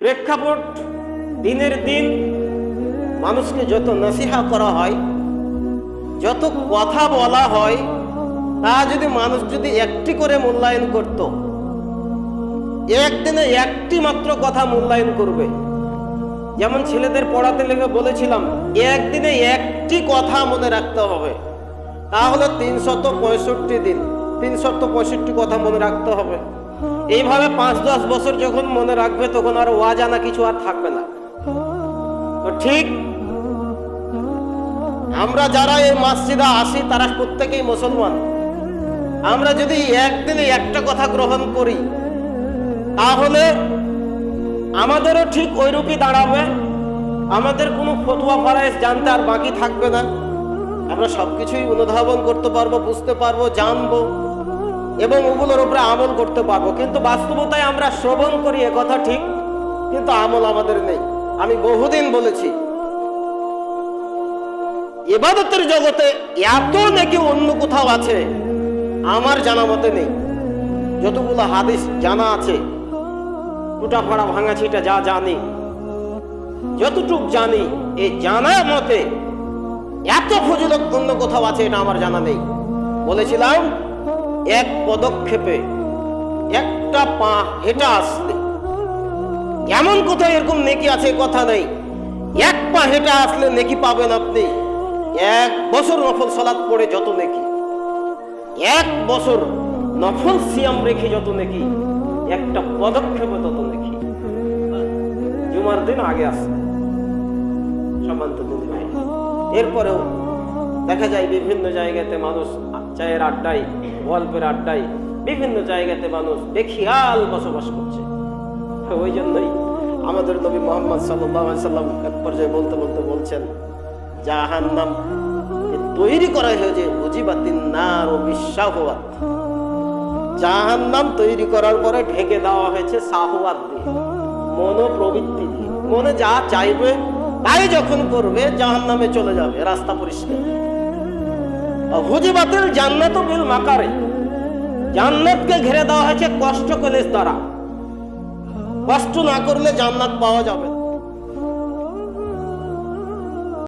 প্রেক্ষাপট দিনের দিন মানুষকে যত নসিহা করা হয়, যত কথা বলা হয়, তা যদি মানুষ যদি একটি করে মূল্যায়ন করত, একদিনে একটি মাত্র কথা মূল্যায়ন করবে। যেমন ছেলেদের পড়াতে লেগে বলেছিলাম, একদিনে একটি কথা মনে রাখতে হবে, তাহলে 365 দিন 365 কথা মনে রাখতে হবে। এইভাবে 5-10 বছর যখন মনে রাখবে, তখন আর অজানা কিছু আর থাকবে না। তো ঠিক আমরা যারা এই মসজিদে আসি তারা প্রত্যেকেই মুসলমান। আমরা যদি একদিনে একটা কথা গ্রহণ করি, তাহলে আমাদেরও ঠিক ওইরূপই দাঁড়াবে। আমাদের কোনো ফতোয়া ফরয়েজ জানতে আর বাকি থাকবে না। আমরা সবকিছুই অনুধাবন করতে পারবো, বুঝতে পারবো, জানবো এবং ওগুলোর উপরে আমল করতে পারবো। কিন্তু বাস্তবতায় আমরা শ্রবণ করি, একথা ঠিক, কিন্তু আমল আমাদের নেই। আমি বহুদিন বলেছি, ইবাদতের জগতে এত নাকি অন্য কোথাও আছে আমার জানা মতে নেই। যতগুলো হাদিস জানা আছে, টুটা ফাড়া ভাঙা ছিটা যা জানি, যতটুক জানি, এই জানা মতে এত ফজিলত অন্য কোথাও আছে এটা আমার জানা নেই। বলেছিলাম, এক পদক্ষেপে একটা পা হেঁটে আসলে এমন কোথাও এরকম নেকি আছে কথা নেই। এক পা হেঁটে আসলে নেকি পাবেন আপনি 1 বছর নফল সালাত পড়ে যত নেকি, 1 বছর নফল সিয়াম রেখে যত নেকি, একটা পদক্ষেপে তত নেকি। জুমার দিন আগে আসে সম্মানিত দিন ভাই। এরপরেও দেখা যায় বিভিন্ন জায়গাতে মানুষ চায়ের আড্ডায়, গল্পের আড্ডায়, বিভিন্ন জায়গাতে মানুষ বেখিয়াল বসবাস করছে। ওই জন্যই আমাদের নবী মুহাম্মদ সাল্লাল্লাহু আলাইহি সাল্লাম এক পর্যায়ে বলতে বলতে বলছেন, জাহান্নাম তৈরি করা হয়েছে উজিবাতিন নার ও বিশাহওয়াত। জাহান্নাম তৈরি করার পরে ঢেকে দেওয়া হয়েছে শাহওয়াত দিয়ে, মনোপ্রবৃত্তি দিয়ে। মনে যা চাইবে তাই যখন করবে জাহান্নামে চলে যাবে, রাস্তা পরিষ্কার। হুজিবাতিল জান্নাত বিল মাকারি, জান্নাতকে ঘিরে দেওয়া হয়েছে কষ্ট কলেশ দ্বারা। কষ্ট না করলে জান্নাত পাওয়া যাবে না।